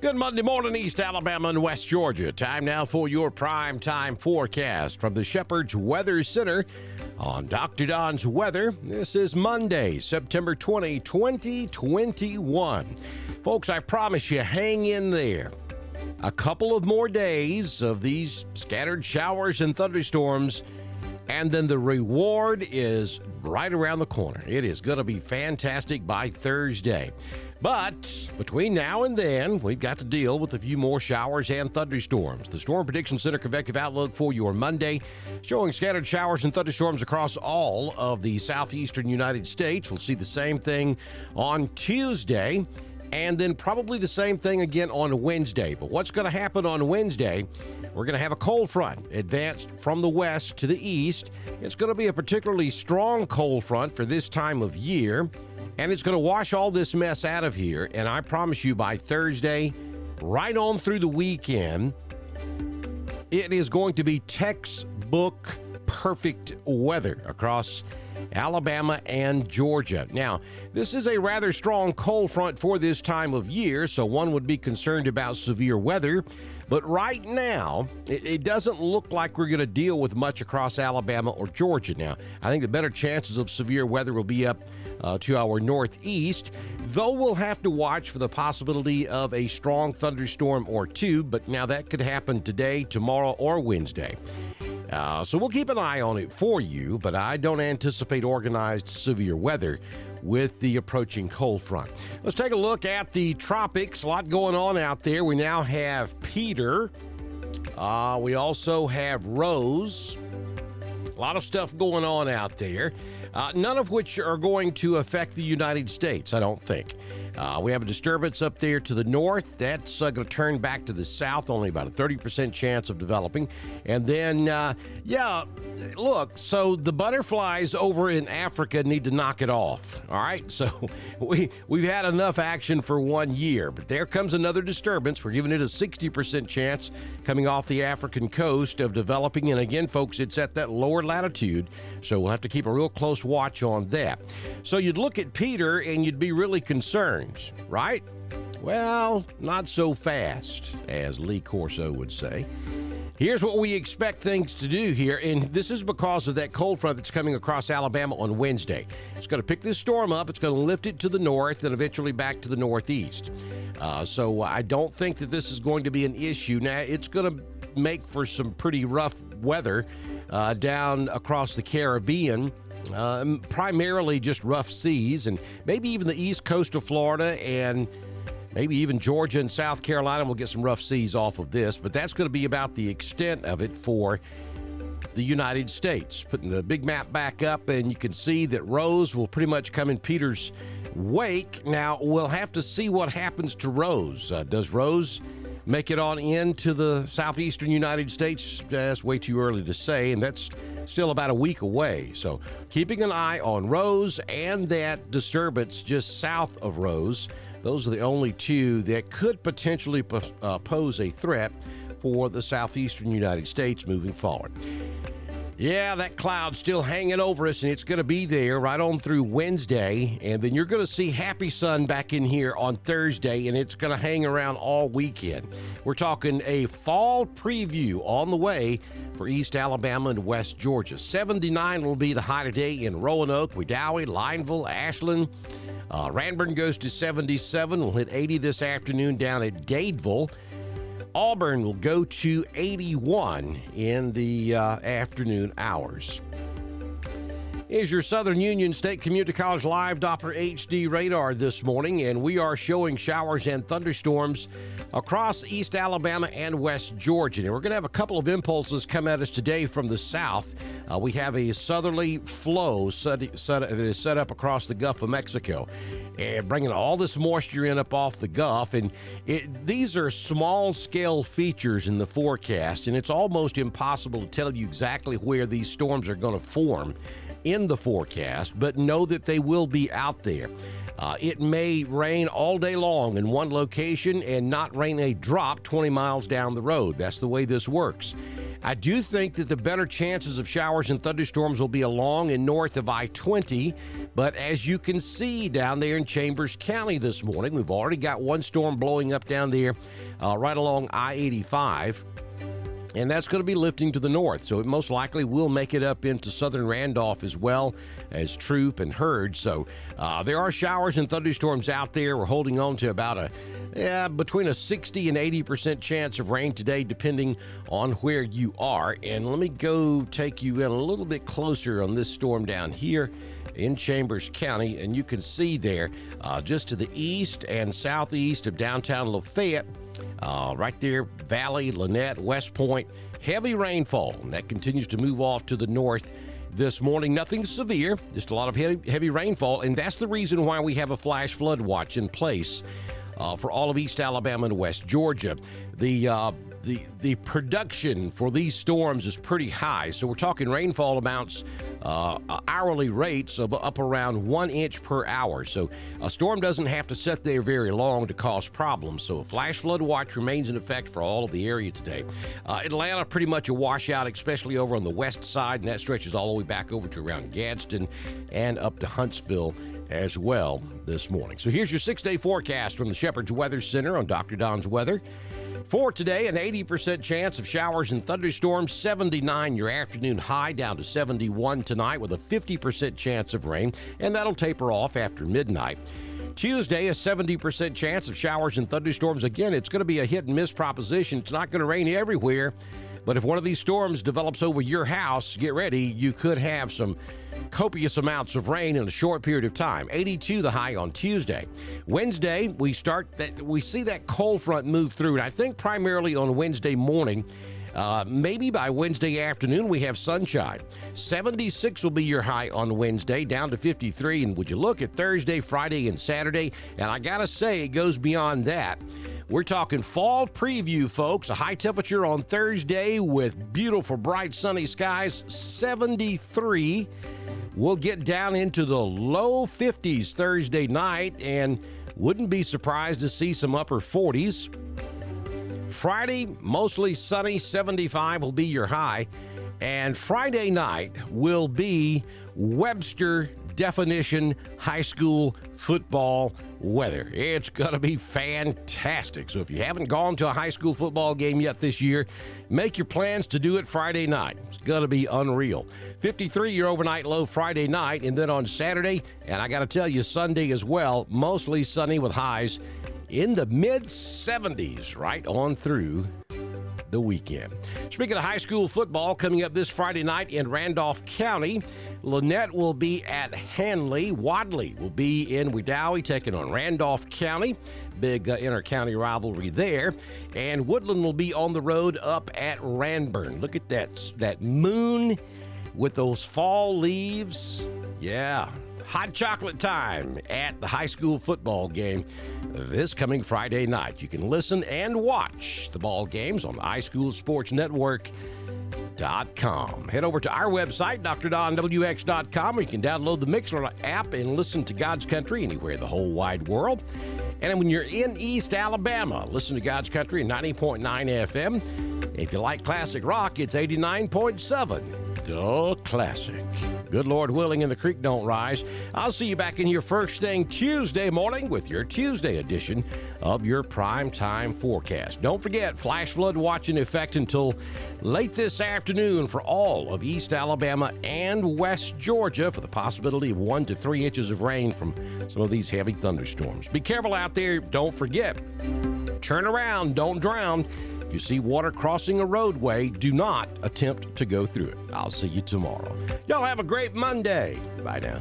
Good Monday morning, East Alabama and West Georgia. Time now for your prime time forecast from the Shepherd's Weather Center on Dr. Don's Weather. This is Monday, September 20, 2021. Folks, I promise you, hang in there. A couple of more days of these scattered showers and thunderstorms, and then the reward is right around the corner. It is going to be fantastic by Thursday. But between now and then, we've got to deal with a few more showers and thunderstorms. The Storm Prediction Center convective outlook for your Monday, showing scattered showers and thunderstorms across all of the southeastern United States. We'll see the same thing on Tuesday, and then probably the same thing again on Wednesday. But what's going to happen on Wednesday? We're going to have a cold front advanced from the west to the east. It's going to be a particularly strong cold front for this time of year, and it's going to wash all this mess out of here. And I promise you, by Thursday, right on through the weekend, it is going to be textbook perfect weather across Alabama and Georgia. Now, this is a rather strong cold front for this time of year, so one would be concerned about severe weather. But right now, it doesn't look like we're going to deal with much across Alabama or Georgia. Now, I think the better chances of severe weather will be up to our northeast, though we'll have to watch for the possibility of a strong thunderstorm or two. But now that could happen today, tomorrow, or Wednesday. So we'll keep an eye on it for you, but I don't anticipate organized severe weather with the approaching cold front. Let's take a look at the tropics. A lot going on out there. We now have Peter. We also have Rose. A lot of stuff going on out there, none of which are going to affect the United States, I don't think. We have a disturbance up there to the north. That's going to turn back to the south, only about a 30% chance of developing. And then, look, so the butterflies over in Africa need to knock it off, all right? So we've had enough action for 1 year, but there comes another disturbance. We're giving it a 60% chance coming off the African coast of developing. And again, folks, it's at that lower latitude, so we'll have to keep a real close watch on that. So you'd look at Peter and you'd be really concerned, right? Well, not so fast, as Lee Corso would say. Here's what we expect things to do here, and this is because of that cold front that's coming across Alabama on Wednesday. It's going to pick this storm up, it's going to lift it to the north, and eventually back to the northeast. So I don't think that this is going to be an issue. Now, it's going to make for some pretty rough weather down across the Caribbean. Primarily just rough seas, and maybe even the east coast of Florida, and maybe even Georgia and South Carolina will get some rough seas off of this, but that's going to be about the extent of it for the United States. Putting the big map back up, and you can see that Rose will pretty much come in Peter's wake. Now, we'll have to see what happens to Rose. Does Rose make it on into the southeastern United States? That's way too early to say, and that's still about a week away. So keeping an eye on Rose and that disturbance just south of Rose. Those are the only two that could potentially pose a threat for the southeastern United States moving forward. Yeah, that cloud's still hanging over us, and it's going to be there right on through Wednesday, and then you're going to see happy sun back in here on Thursday, and it's going to hang around all weekend. We're talking a fall preview on the way for East Alabama and West Georgia. 79 will be the high today in Roanoke, Wedowee, Lineville, Ashland. Ranburne goes to 77. We'll hit 80 this afternoon down at Dadeville. Auburn will go to 81 in the afternoon hours. Is your Southern Union State Community College Live Doppler HD radar this morning, and we are showing showers and thunderstorms across East Alabama and West Georgia. And we're going to have a couple of impulses come at us today from the south. We have a southerly flow that is set up across the Gulf of Mexico, and bringing all this moisture in up off the Gulf. And these are small-scale features in the forecast, and it's almost impossible to tell you exactly where these storms are going to form in the forecast, but know that they will be out there. It may rain all day long in one location and not rain a drop 20 miles down the road. That's the way this works. I do think that the better chances of showers and thunderstorms will be along and north of I-20, but as you can see down there in Chambers County this morning, we've already got one storm blowing up down there right along I-85. And that's going to be lifting to the north, so it most likely will make it up into southern Randolph as well as Troop and Hurd. So there are showers and thunderstorms out there. We're holding on to about between a 60 and 80% chance of rain today, depending on where you are. And let me go take you in a little bit closer on this storm down here in Chambers County, and you can see there just to the east and southeast of downtown Lafayette, right there, Valley, Lynette, West Point, heavy rainfall, and that continues to move off to the north this morning. Nothing severe, just a lot of heavy rainfall, and that's the reason why we have a flash flood watch in place for all of East Alabama and West Georgia. The production for these storms is pretty high, so we're talking rainfall amounts, hourly rates of up around 1 inch per hour. So a storm doesn't have to sit there very long to cause problems. So a flash flood watch remains in effect for all of the area today. Atlanta, pretty much a washout, especially over on the west side, and that stretches all the way back over to around Gadsden and up to Huntsville as well this morning. So here's your 6-day forecast from the Shepherd's Weather Center on Dr. Don's Weather. For today, an 80% chance of showers and thunderstorms, 79 your afternoon high, down to 71 tonight with a 50% chance of rain, and that'll taper off after midnight. Tuesday, a 70% chance of showers and thunderstorms. Again, it's going to be a hit and miss proposition. It's not going to rain everywhere, but if one of these storms develops over your house, get ready. You could have some copious amounts of rain in a short period of time. 82 the high on Tuesday. Wednesday, we see that cold front move through, and I think primarily on Wednesday morning. Maybe by Wednesday afternoon, we have sunshine. 76 will be your high on Wednesday, down to 53. And would you look at Thursday, Friday, and Saturday? And I got to say, it goes beyond that. We're talking fall preview, folks. A high temperature on Thursday with beautiful, bright, sunny skies, 73. We'll get down into the low 50s Thursday night, and wouldn't be surprised to see some upper 40s. Friday, mostly sunny, 75 will be your high. And Friday night will be Webster definition high school football weather. It's going to be fantastic. So if you haven't gone to a high school football game yet this year, make your plans to do it Friday night. It's going to be unreal. 53 your overnight low Friday night, and then on Saturday, and I got to tell you Sunday as well, mostly sunny with highs in the mid-70s right on through the weekend. Speaking of high school football, coming up this Friday night in Randolph County, Lynette will be at Hanley. Wadley will be in Wedowee taking on Randolph County. Big inter-county rivalry there. And Woodland will be on the road up at Ranburn. Look at that moon with those fall leaves. Yeah. Hot chocolate time at the high school football game this coming Friday night. You can listen and watch the ball games on the iSchoolSportsNetwork.com. Head over to our website, drdonwx.com, where you can download the Mixler app and listen to God's Country anywhere in the whole wide world. And when you're in East Alabama, listen to God's Country at 90.9 FM. If you like classic rock, it's 89.7. The Classic. Good Lord willing and the creek don't rise. I'll see you back in here first thing Tuesday morning with your Tuesday edition of your Prime Time Forecast. Don't forget, flash flood watch in effect until late this afternoon for all of East Alabama and West Georgia for the possibility of 1 to 3 inches of rain from some of these heavy thunderstorms. Be careful out there. Don't forget, turn around, don't drown. If you see water crossing a roadway, do not attempt to go through it. I'll see you tomorrow. Y'all have a great Monday. Bye now.